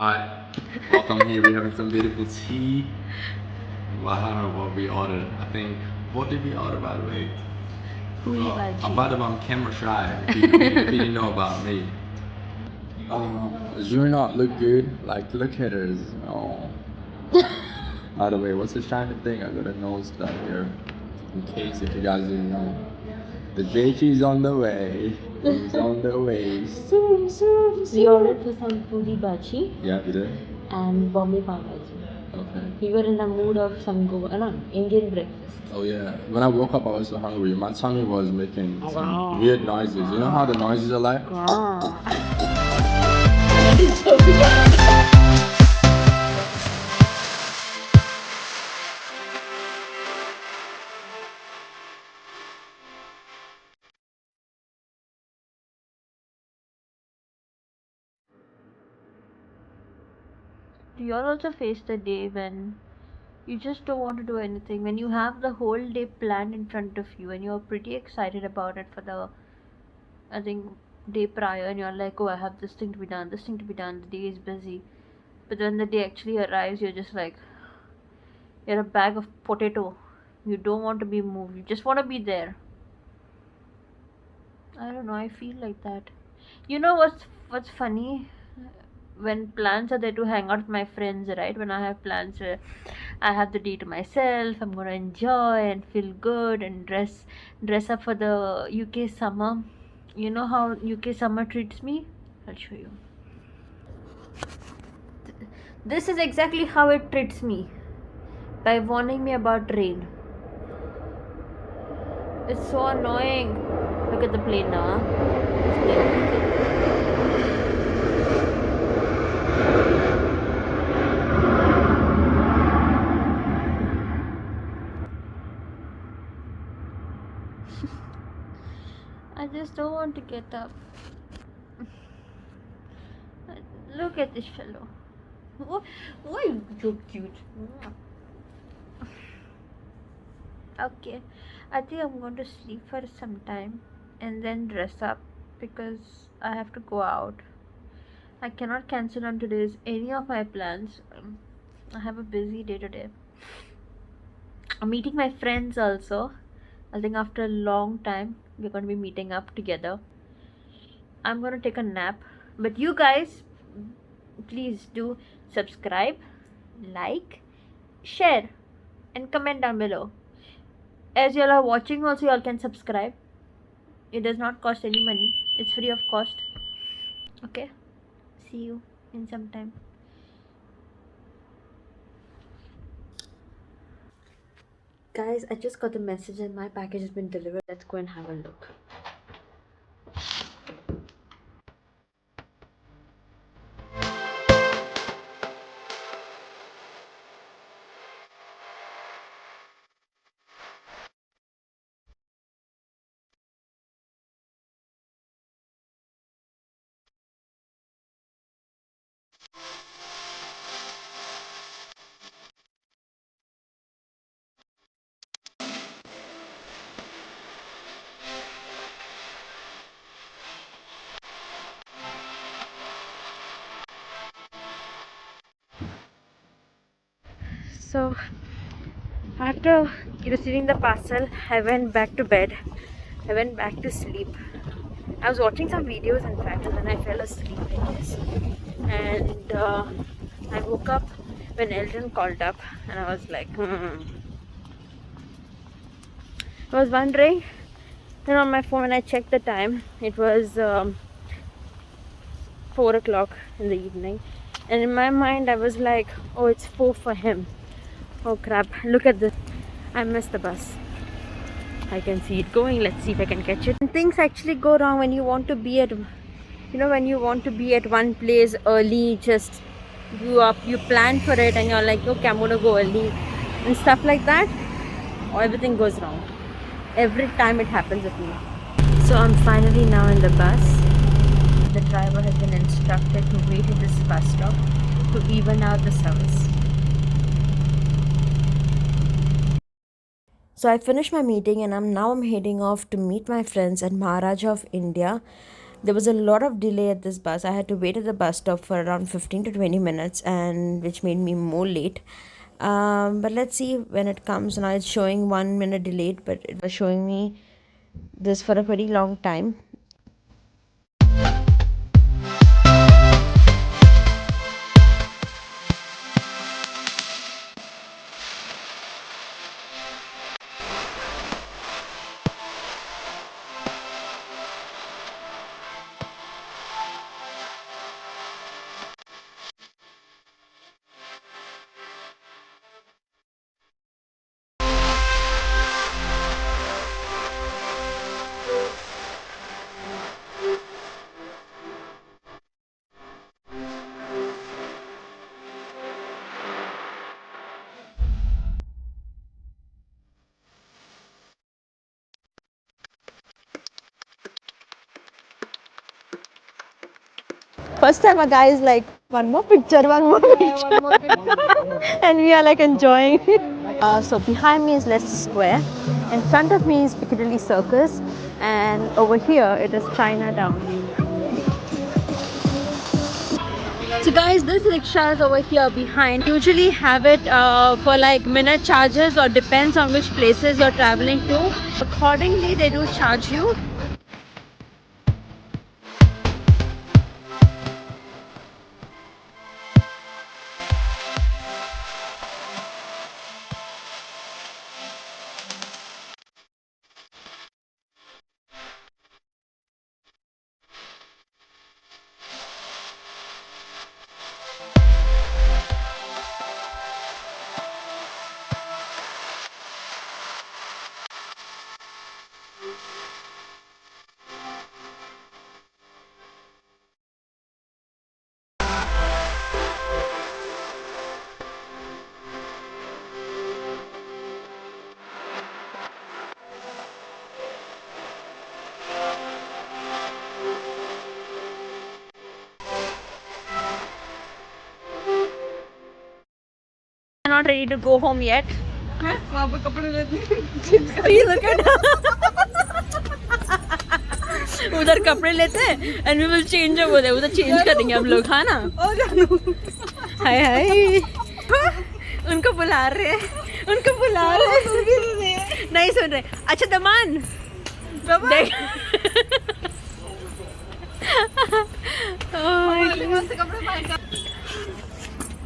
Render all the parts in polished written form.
Hi, welcome here. We're having some beautiful tea. Wow, what we ordered. I think, what did we order by the way? I'm about to camera shy if you didn't know about me. Do not look good. Like, look at us. Oh. By the way, what's the shiny thing? I got a nose stuck here. In case if you guys didn't know. The JG's on the way. He's on the way. Zoom, zoom, zoom. We ordered for some puri bhaji Yeah, we did. and Bombay pav bhaji. Okay. We were in the mood of some Indian breakfast. Oh yeah. When I woke up, I was so hungry. My tummy was making some weird noises. You know how the noises are like? Do you all also face the day when you just don't want to do anything, when you have the whole day planned in front of you and you're pretty excited about it for the, I think, day prior, and you're like, oh, I have this thing to be done, this thing to be done, the day is busy. But when the day actually arrives, you're just like, you're a bag of potato. You don't want to be moved, you just want to be there. I don't know, I feel like that. You know what's funny? When plans are there to hang out with my friends, right? When I have plans where I have the day to myself, I'm gonna enjoy and feel good and dress up for the UK summer. You know how UK summer treats me? I'll show you. This is exactly how it treats me, by warning me about rain. It's so annoying. Look at the plane now. I just don't want to get up. Look at this fellow. Why are you so cute? Okay, I think I'm going to sleep for some time and then dress up because I have to go out. I cannot cancel on today's any of my plans. I have a busy day today. I'm meeting my friends also. I think after a long time we're going to be meeting up together. I'm going to take a nap. But you guys, please do subscribe, like, share, and comment down below. As you all are watching also, you all can subscribe. It does not cost any money. It's free of cost. Okay, see you in some time. Guys, I just got the message and my package has been delivered. Let's go and have a look. So after receiving the parcel, I went back to bed. I went back to sleep. I was watching some videos, in fact, and then I fell asleep, I guess. And I woke up when Eldon called up, and I was like, I was wondering, and on my phone when I checked the time, it was 4 o'clock in the evening, and in my mind I was like, oh, it's 4 for him. Oh crap, look at this. I missed the bus. I can see it going. Let's see if I can catch it. And things actually go wrong when you want to be at, when you want to be at one place early, just you plan for it and you're like, okay, I'm gonna go early and stuff like that, or everything goes wrong. Every time it happens with me. So I'm finally now in the bus. The driver has been instructed to wait at this bus stop to even out the service. So I finished my meeting and I'm heading off to meet my friends at Maharaja of India. There was a lot of delay at this bus. I had to wait at the bus stop for around 15 to 20 minutes, and which made me more late. But let's see when it comes. Now it's showing 1 minute delayed, but it was showing me this for a pretty long time. First time a guy is like, one more picture, one more picture. And we are like enjoying it. So behind me is Leicester Square. In front of me is Piccadilly Circus. And over here it is Chinatown. So guys, this rickshaw is over here behind. Usually have it for like minute charges, or depends on which places you're traveling to. Accordingly, they do charge you. I'm not ready to go home yet. See, look at उधर कपड़े लेते हैं and we will change over there. उधर change करेंगे हम लोग, हाँ ना? हाय हाय उनको बुला रहे हैं, उनको बुला रहे हैं, नहीं सुन रहे. अच्छा दमान देख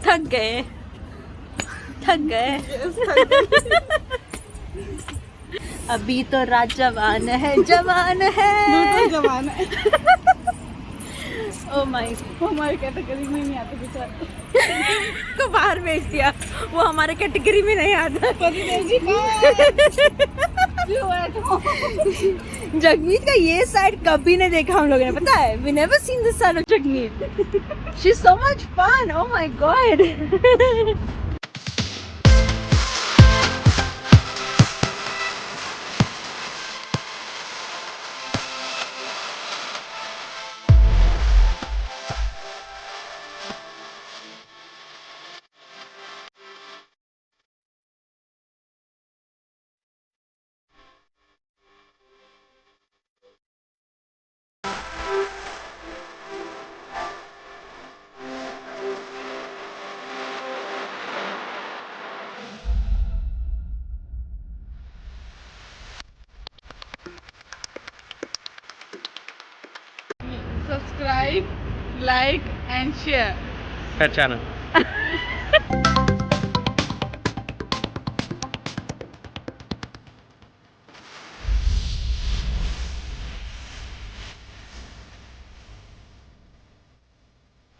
थक गए, थक गए. अभी तो रात जवान है, जवान है, जवान है. ओ माय, हमारे कैटेगरी में नहीं आता बेचारा को बाहर भेज दिया. वो हमारे कैटेगरी में नहीं आता. जगमीत का ये साइड कभी नहीं देखा हम लोगों ने, पता है. We never seen this side of Jagmeet. She's so much fun. Oh my god. Subscribe, like and share. Channel.